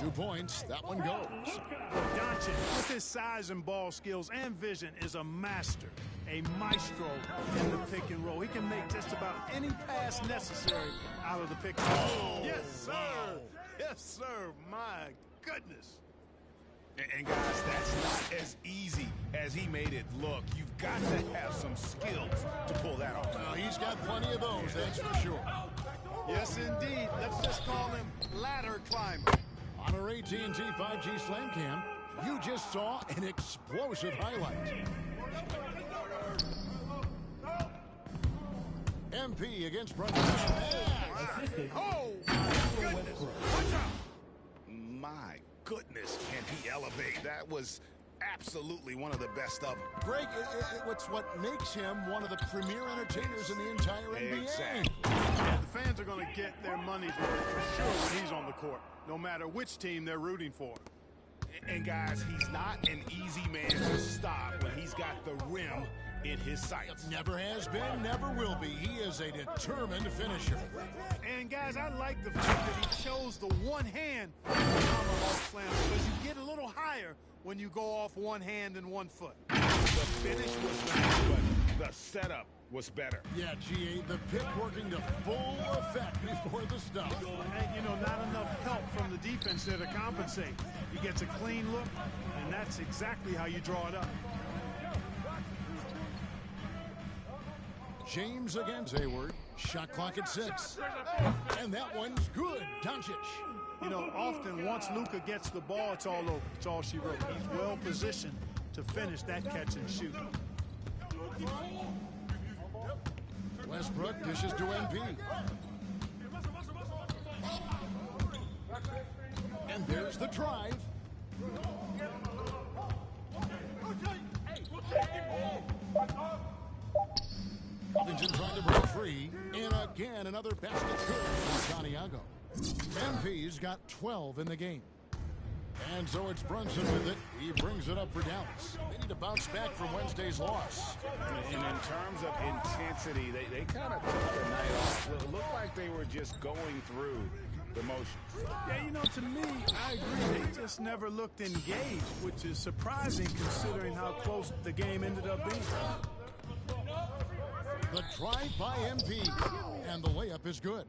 2 points. That one goes. Doncic, with his size and ball skills and vision, is a master, a maestro in the pick and roll. He can make just about any pass necessary out of the pick and roll. Yes, sir. Yes, sir. My goodness. And guys, that's not as easy as he made it look. You've got to have some skills to pull that off. Well, he's got plenty of those, that's for sure. Yes, indeed. Let's just call him ladder climber. On our AT&T 5G Slam Cam, you just saw an explosive highlight. MP against Brunson. Oh, goodness. My goodness, can he elevate? That was absolutely one of the best of them. Greg, it's what makes him one of the premier entertainers in the entire NBA. Exactly. The fans are going to get their money's worth for sure when he's on the court, no matter which team they're rooting for. And guys, he's not an easy man to stop when he's got the rim in his sights. Never has been, never will be. He is a determined finisher. And guys, I like the fact that he chose the one hand tomahawk slam because you get a little higher when you go off one hand and 1 foot. The finish was nice, but the setup was better. Yeah, GA, the pick working to full effect before the stuff. And, you know, not enough help from the defense there to compensate. He gets a clean look, and that's exactly how you draw it up. James against Hayward. Shot clock at 6. And that one's good. Doncic. You know, often once Luka gets the ball, it's all over. It's all she wrote. He's well positioned to finish that catch and shoot. Westbrook dishes to MP. And there's the drive. Covington trying to break free. And again, another basket good from Santiago. MP's got 12 in the game. And so it's Brunson with it. He brings it up for Dallas. They need to bounce back from Wednesday's loss. And in terms of intensity, they kind of took the night off. It looked like they were just going through the motions. Yeah, you know, to me, I agree. They just never looked engaged, which is surprising considering how close the game ended up being. The drive by MP. And the layup is good.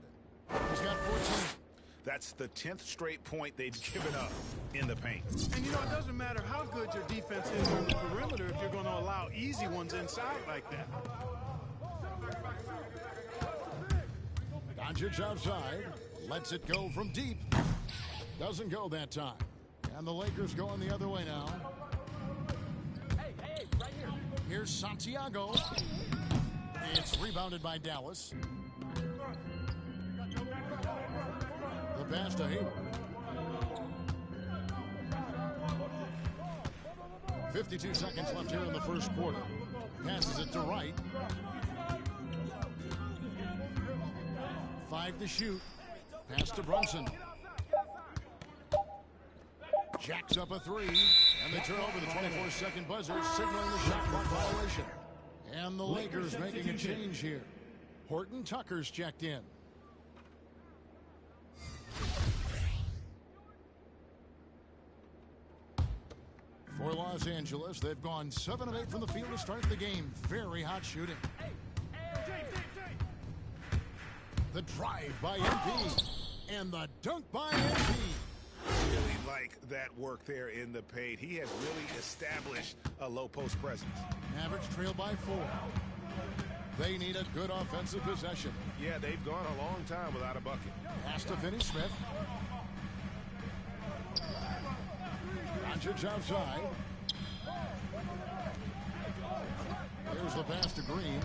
He's got 14. That's the 10th straight point they've given up in the paint. And, you know, it doesn't matter how good your defense is on the perimeter if you're going to allow easy ones inside like that. Doncic outside. Lets it go from deep. Doesn't go that time. And the Lakers going the other way now. Hey, right here. Here's Santiago. It's rebounded by Dallas. The pass to Hayward. 52 seconds left here in the first quarter. Passes it to Wright. 5 to shoot. Pass to Brunson. Jacks up a 3. And they turn over the 24-second buzzer, signaling the shot clock violation. And the Lakers making a change here. Horton Tucker's checked in. For Los Angeles, they've gone 7 of 8 from the field to start the game. Very hot shooting. The drive by MP. And the dunk by MP. Really like that work there in the paint. He has really established a low post presence. Mavericks trail by 4. They need a good offensive possession. Yeah, they've gone a long time without a bucket. Pass to Finney-Smith. Doncic outside. Here's the pass to Green.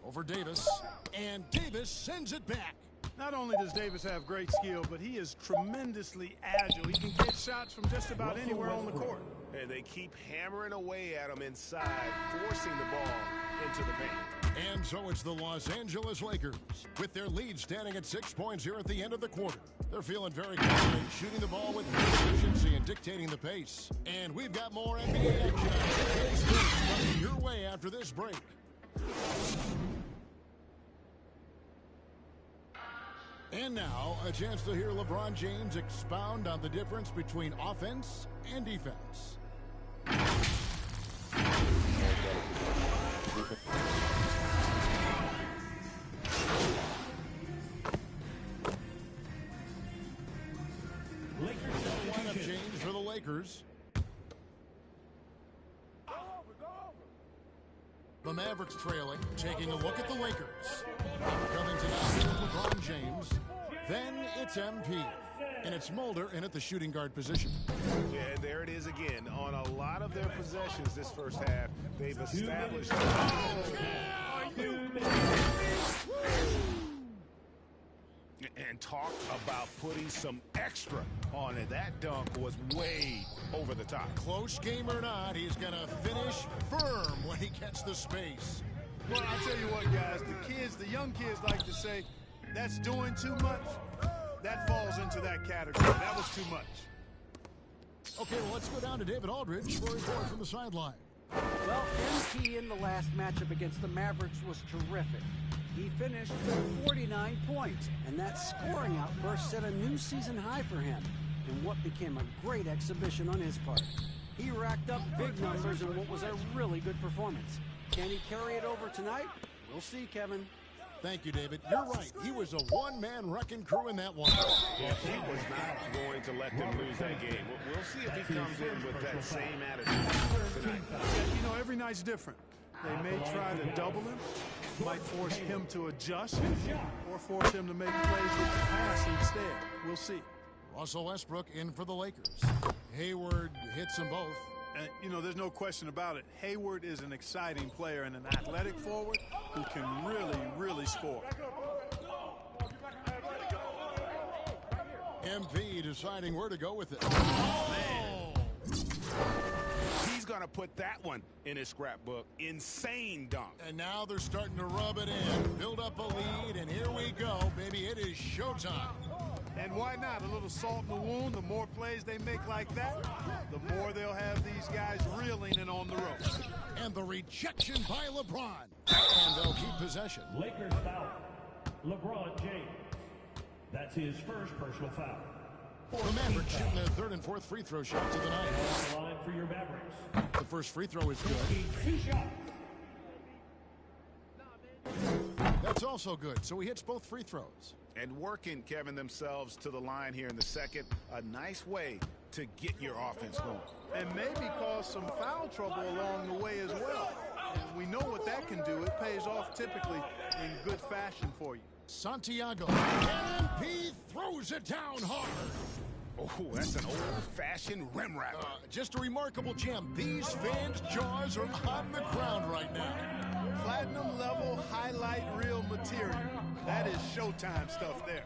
Over Davis. And Davis sends it back. Not only does Davis have great skill, but he is tremendously agile. He can get shots from just about anywhere on the court. And they keep hammering away at him inside, forcing the ball into the paint. And so it's the Los Angeles Lakers with their lead standing at 6 points here at the end of the quarter. They're feeling very confident, shooting the ball with efficiency and dictating the pace. And we've got more NBA action coming your way after this break. And now, a chance to hear LeBron James expound on the difference between offense and defense. Lineup change for the Lakers. The Mavericks trailing, taking a look at the Lakers. Coming to now here with LeBron James. Then it's MP. And it's Mulder in at the shooting guard position. Yeah, there it is again. On a lot of their possessions this first half, they've established... And talk about putting some extra on it. That dunk was way over the top. Close game or not, he's going to finish firm when he gets the space. Well, I'll tell you what, guys. The young kids like to say, that's doing too much. That falls into that category. That was too much. Okay, well, let's go down to David Aldridge for a report from the sideline. Well, MP in the last matchup against the Mavericks was terrific. He finished with 49 points, and that scoring outburst set a new season high for him in what became a great exhibition on his part. He racked up big numbers in what was a really good performance. Can he carry it over tonight? We'll see, Kevin. Thank you, David. You're right. He was a one-man wrecking crew in that one. Yeah, he was not going to let them lose that game. We'll see if he comes in with that same attitude tonight. You know, every night's different. They may try to double him, might force him to adjust, or force him to make plays with the pass instead. We'll see. Russell Westbrook in for the Lakers. Hayward hits them both. And, you know, there's no question about it. Hayward is an exciting player and an athletic forward who can really score. MP deciding where to go with it. Man. He's going to put that one in his scrapbook. Insane dunk. And now they're starting to rub it in, build up a lead, and here we go, baby. It is showtime. And why not? A little salt in the wound. The more plays they make like that, the more they'll have these guys reeling and on the ropes. And the rejection by LeBron. And they'll keep possession. Lakers foul. LeBron James. That's his first personal foul. The Mavericks shooting their third and fourth free throw shots of the night. Off the line for your Mavericks. The first free throw is good. 2 shots. That's also good, so he hits both free throws. And working, Kevin, themselves to the line here in the second. A nice way to get your offense going. And maybe cause some foul trouble along the way as well. And we know what that can do. It pays off typically in good fashion for you. Santiago. And MP throws it down hard. Oh, that's an old-fashioned rim wrapper. Just a remarkable gem. These fans' jaws are on the ground right now. Platinum level highlight reel material. That is Showtime stuff there.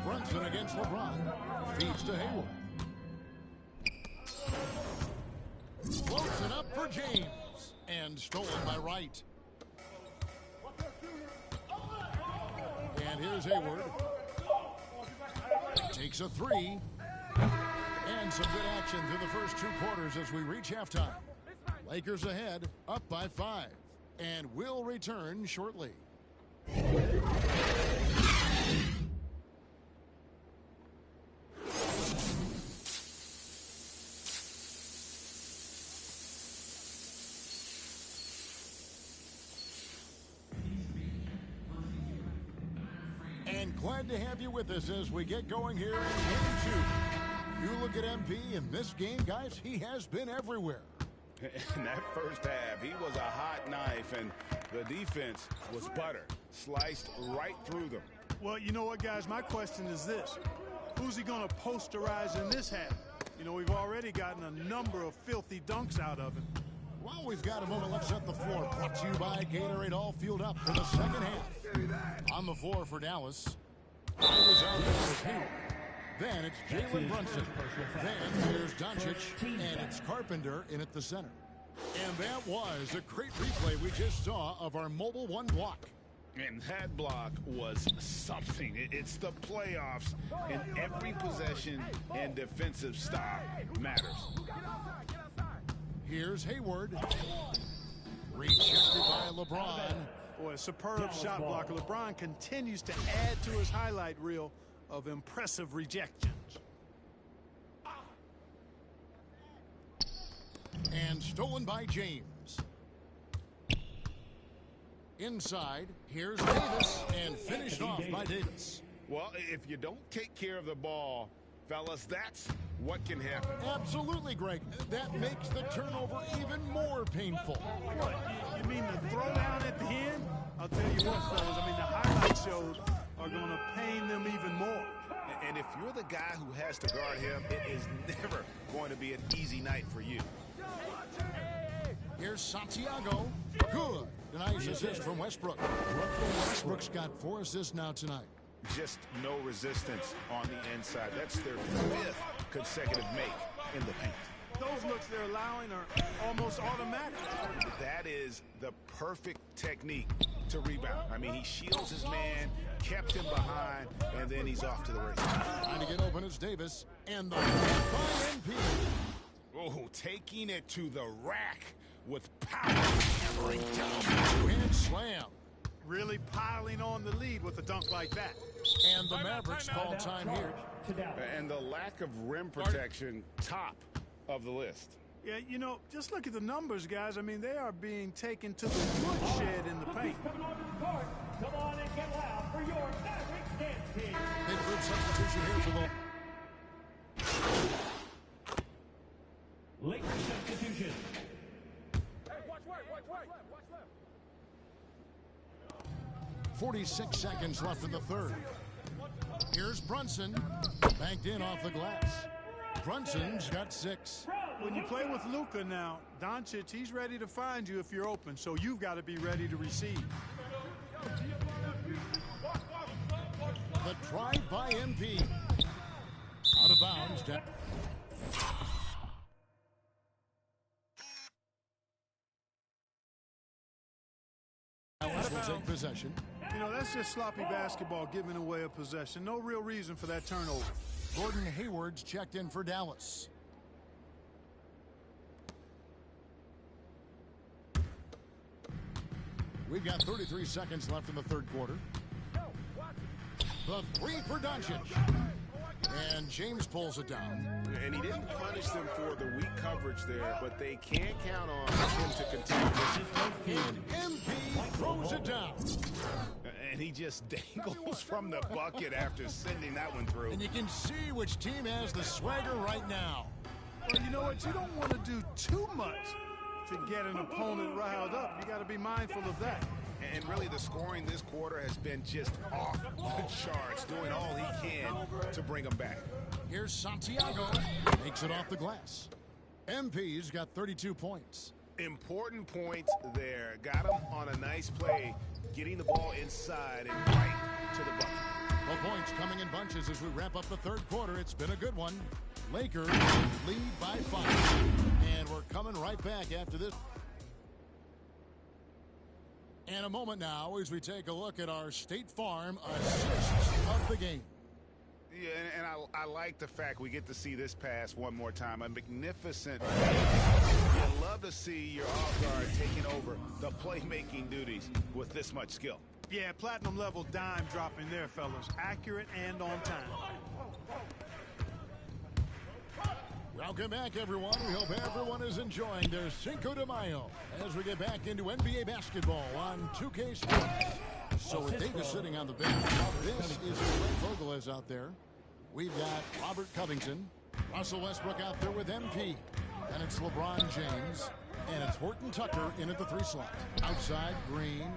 Brunson against LeBron. Feeds to Hayward. Floats it up for James. And stolen by Wright. And here's Hayward. Takes a three. And some good action through the first 2 quarters as we reach halftime. Lakers ahead, up by 5. And will return shortly. And glad to have you with us as we get going here in Game 2. You look at MP in this game, guys, he has been everywhere. In that first half, he was a hot knife, and the defense was butter. Sliced right through them. Well, you know what, guys? My question is this. Who's he going to posterize in this half? You know, we've already gotten a number of filthy dunks out of him. Well, we've got a moment. Let's set the floor. Brought to you by Gatorade, all fueled up for the second half. On the floor for Dallas. It is out there with Hill. Then it's Jalen Brunson. Then there's Doncic, and it's Carpenter in at the center. And that was a great replay we just saw of our Mobile One block. And that block was something. It's the playoffs, and every possession and defensive stop matters. Here's Hayward. Rejected by LeBron. Boy, a superb shot blocker. LeBron continues to add to his highlight reel of impressive rejections. And stolen by James. Inside, here's Davis, and finished off by Davis. Well, if you don't take care of the ball, fellas, that's what can happen. Absolutely, Greg. That makes the turnover even more painful. What, you mean the throwdown at the end? I'll tell you what, fellas, I mean, the highlight shows are going to pain them even more. And if you're the guy who has to guard him, it is never going to be an easy night for you. Here's Santiago. Good. A nice assist from Westbrook. Westbrook's got 4 assists now tonight. Just no resistance on the inside. That's their 5th consecutive make in the paint. Those looks they're allowing are almost automatic. That is the perfect technique to rebound. I mean, he shields his man, kept him behind, and then he's off to the races. Trying to get open is Davis. And the by NP. Oh, taking it to the rack with power. Hammering down. Two-hand slam. Really piling on the lead with a dunk like that. And the Mavericks call time here. And the lack of rim protection, top of the list. Yeah, you know, just look at the numbers, guys. I mean, they are being taken to the woodshed in the paint. Come on and get loud for your Mavericks dance team. Big good substitution here for the Lakers substitution. 46 seconds left in the third. Here's Brunson. Banked in off the glass. Brunson's got 6. When you play with Luka now, Doncic, he's ready to find you if you're open, so you've got to be ready to receive. The try by MP. Out of bounds. Dallas will take possession. You know, that's just sloppy basketball, giving away a possession. No real reason for that turnover. Gordon Hayward's checked in for Dallas. We've got 33 seconds left in the third quarter. The 3 for Doncic. And James pulls it down. And he didn't punish them for the weak coverage there, but they can't count on him to continue. And MP throws it down. And he just dangles from the bucket after sending that one through. And you can see which team has the swagger right now. Well, you know what? You don't want to do too much to get an opponent riled up. You got to be mindful of that. And really, the scoring this quarter has been just off the charts, doing all he can to bring them back. Here's Santiago. Makes it off the glass. MP's got 32 points. Important points there. Got him on a nice play, getting the ball inside and right to the bucket. The points coming in bunches as we wrap up the third quarter. It's been a good one. Lakers lead by 5. And we're coming right back after this. And a moment now as we take a look at our State Farm assists of the game. Yeah, and I like the fact we get to see this pass one more time. A magnificent you love to see your off-guard taking over the playmaking duties with this much skill. Yeah, platinum level dime dropping there, fellas. Accurate and on time. Welcome back, everyone. We hope everyone is enjoying their Cinco de Mayo as we get back into NBA basketball on 2K Sports. So with Davis sitting on the bench, this is Brett Vogel out there. We've got Robert Covington, Russell Westbrook out there with MP. And it's LeBron James. And it's Horton Tucker in at the 3 slot. Outside, Green.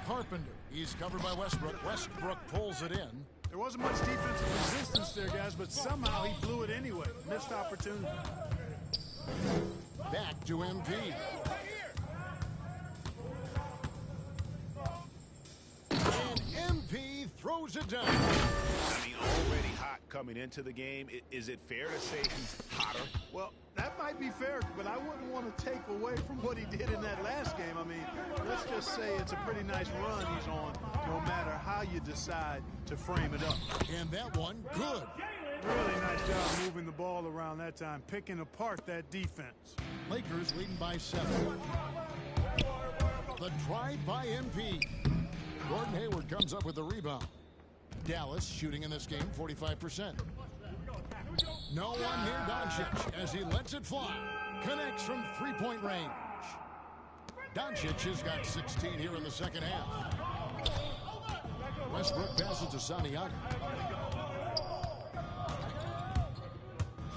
Carpenter. He's covered by Westbrook. Westbrook pulls it in. There wasn't much defensive resistance there, guys, but somehow he blew it anyway. Missed opportunity. Back to MP. And MP throws it down. I mean, already hot coming into the game. Is it fair to say he's hotter? Well, that might be fair, but I wouldn't want to take away from what he did in that last game. I mean, let's just say it's a pretty nice run he's on, no matter how you decide to frame it up. And that one, good. Really nice job moving the ball around that time, picking apart that defense. Lakers leading by 7. The drive by MP. Gordon Hayward comes up with the rebound. Dallas shooting in this game 45%. No one near Doncic as he lets it fly. Connects from three-point range. Doncic has got 16 here in the second half. Westbrook passes to Santiago.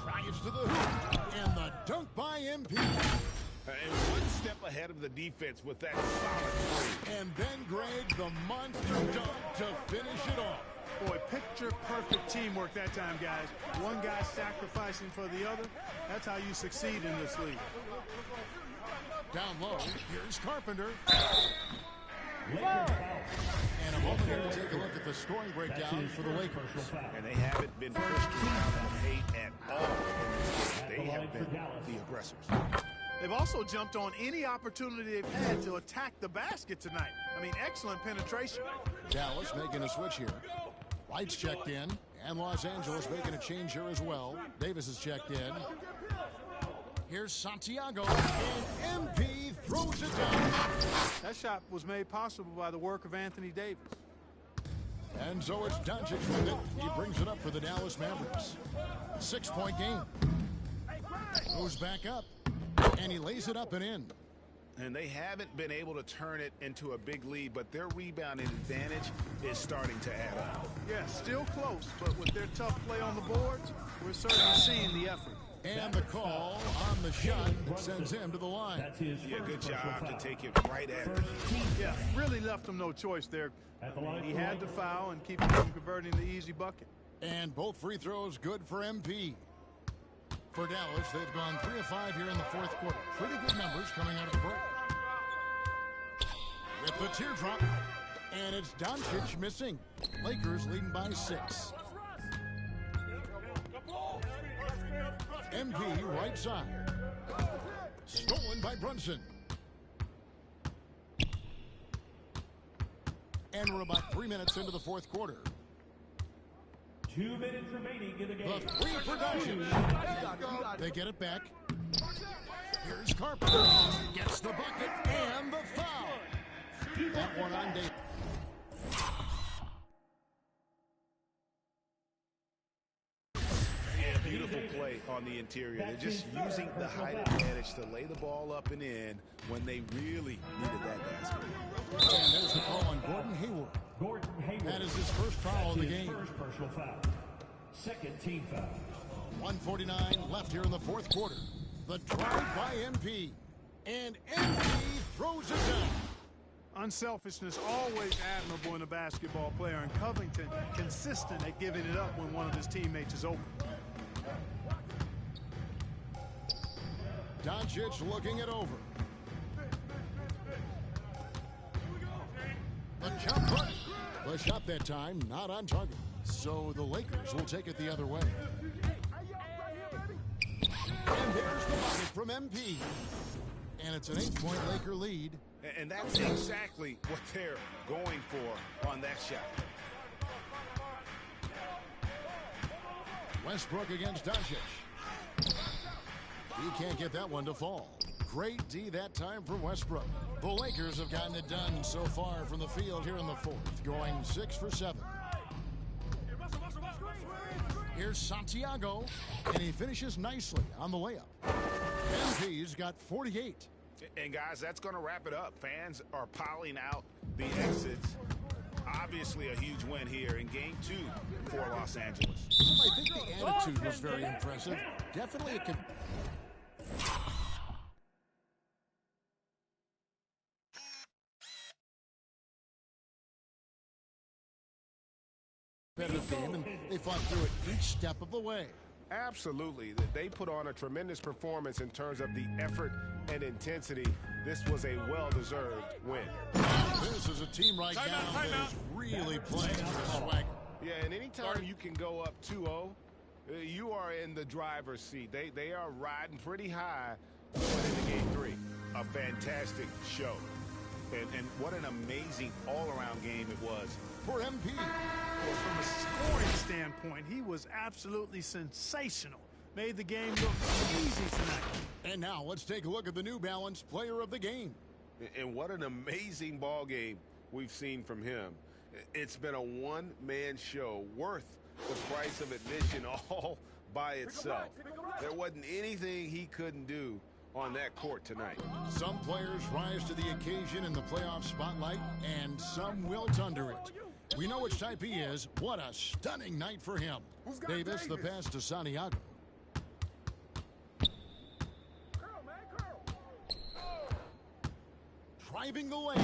Drives to the hoop. And the dunk by MP. And one step ahead of the defense with that solid three. And then Greg, the monster dunk to finish it off. Boy, picture-perfect teamwork that time, guys. One guy sacrificing for the other. That's how you succeed in this league. Down low, here's Carpenter. Lakers foul. And a moment here to take a look at the scoring breakdown for the Lakers. And they haven't been pushed around the paint at all in this game. They have been the aggressors. They've also jumped on any opportunity they've had to attack the basket tonight. I mean, excellent penetration. Dallas making a switch here. White's checked in, and Los Angeles making a change here as well. Davis is checked in. Here's Santiago, and MP throws it down. That shot was made possible by the work of Anthony Davis. And so it's Doncic with it. He brings it up for the Dallas Mavericks. 6-point game. Goes back up, and he lays it up and in. And they haven't been able to turn it into a big lead, but their rebounding advantage is starting to add up. Yeah, still close, but with their tough play on the boards, we're certainly seeing the effort. And the call on the shot sends him to the line. That's his Yeah, good first personal job foul. to take it right at him. First team Yeah, foul. really left him no choice there. At the line He for had to Lakers. foul and keep him from converting the easy bucket. And both free throws good for MP. For Dallas, they've gone 3 of 5 here in the fourth quarter. Pretty good numbers coming out of the break. With the teardrop, and it's Doncic missing. Lakers leading by 6. MP right side. Stolen by Brunson. And we're about 3 minutes into the fourth quarter. 2 minutes remaining in the game. The three for Doncic. They get it back. Here's Carpenter. Gets the bucket and the foul. That one on Davis. Yeah, beautiful play on the interior. They're just using the height advantage to lay the ball up and in when they really needed that basket. And there's the call on Gordon Hayward. Gordon Hayward. That is his first foul of the That's his game. first personal foul. Second team foul. 1:49 left here in the fourth quarter. The drive by MP. And MP throws it down. Unselfishness always admirable in a basketball player, and Covington consistent at giving it up when one of his teammates is open. Doncic looking it over. The jump hook. The shot that time not on target. So the Lakers will take it the other way. And there's the bucket from MP. And it's an 8-point Laker lead. And that's exactly what they're going for on that shot. Westbrook against Doncic. He can't get that one to fall. Great D that time from Westbrook. The Lakers have gotten it done so far from the field here in the fourth, going 6 for 7. Here's Santiago, and he finishes nicely on the layup. MP's got 48. And guys, that's going to wrap it up. Fans are piling out the exits. Obviously a huge win here in game 2 for Los Angeles. I think the attitude was very impressive. Definitely a competitive game, and they fought through it each step of the way. Absolutely. They put on a tremendous performance in terms of the effort and intensity. This was a well-deserved win. This is a team right now that is really playing for swagger. Yeah, and anytime you can go up 2-0, you are in the driver's seat. They are riding pretty high going into game 3. A fantastic show. And what an amazing all-around game it was. For MP. From a scoring standpoint, he was absolutely sensational. Made the game look easy tonight. And now let's take a look at the New Balance player of the game. And what an amazing ball game we've seen from him. It's been a one-man show worth the price of admission all by itself. There wasn't anything he couldn't do on that court tonight. Some players rise to the occasion in the playoff spotlight, and some wilt under it. We know which type he is. What a stunning night for him. Davis, the pass to Santiago. Driving the lane.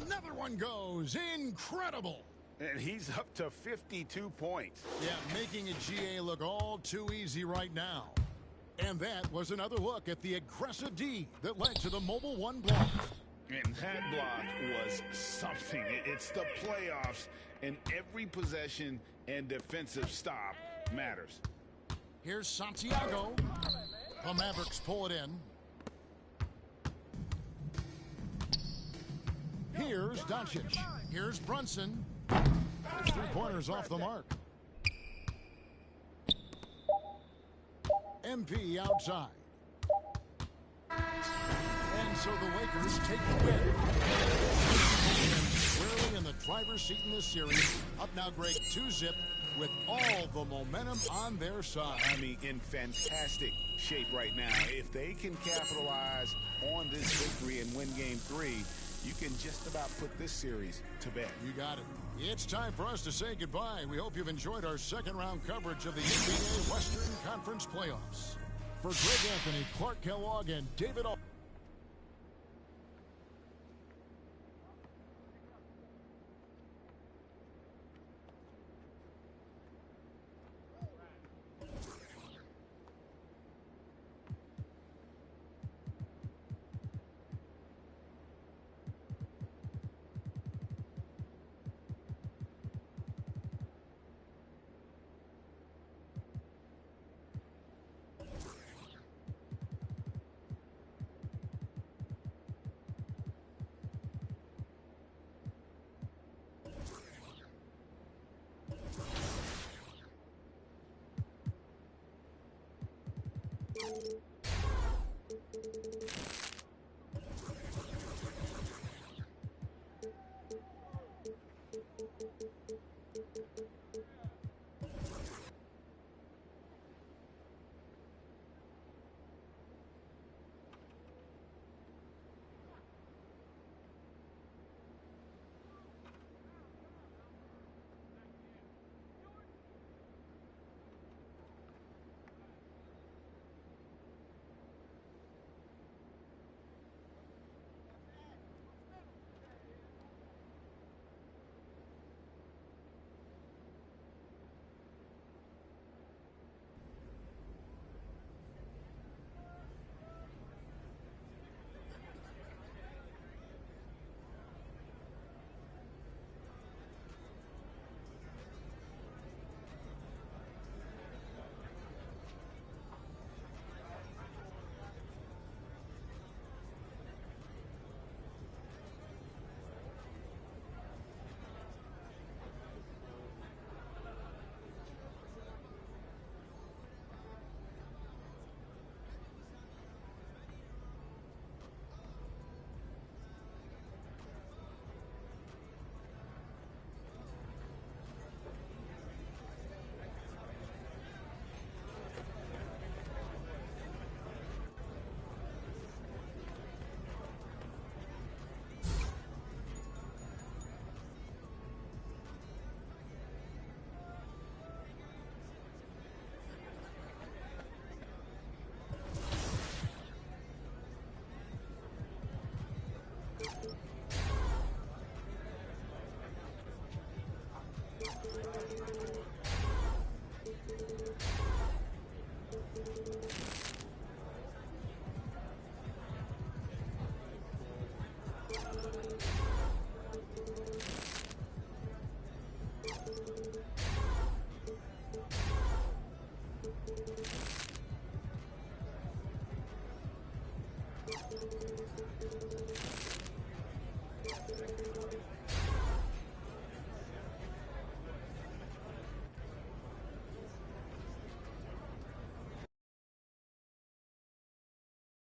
Another one goes. Incredible. And he's up to 52 points. Yeah, making a GA look all too easy right now. And that was another look at the aggressive D that led to the Mobile One block. And that block was something. It's the playoffs, and every possession and defensive stop matters. Here's Santiago. The Mavericks pull it in. Here's Doncic. Here's Brunson. His three-pointers off the mark. MP outside. And so the Lakers take the win. Squarely in the driver's seat in this series. Up now, Greg, 2-zip with all the momentum on their side. I mean, in fantastic shape right now. If they can capitalize on this victory and win Game 3, you can just about put this series to bed. You got it. It's time for us to say goodbye. We hope you've enjoyed our second-round coverage of the NBA Western Conference Playoffs. For Greg Anthony, Clark Kellogg, and David Al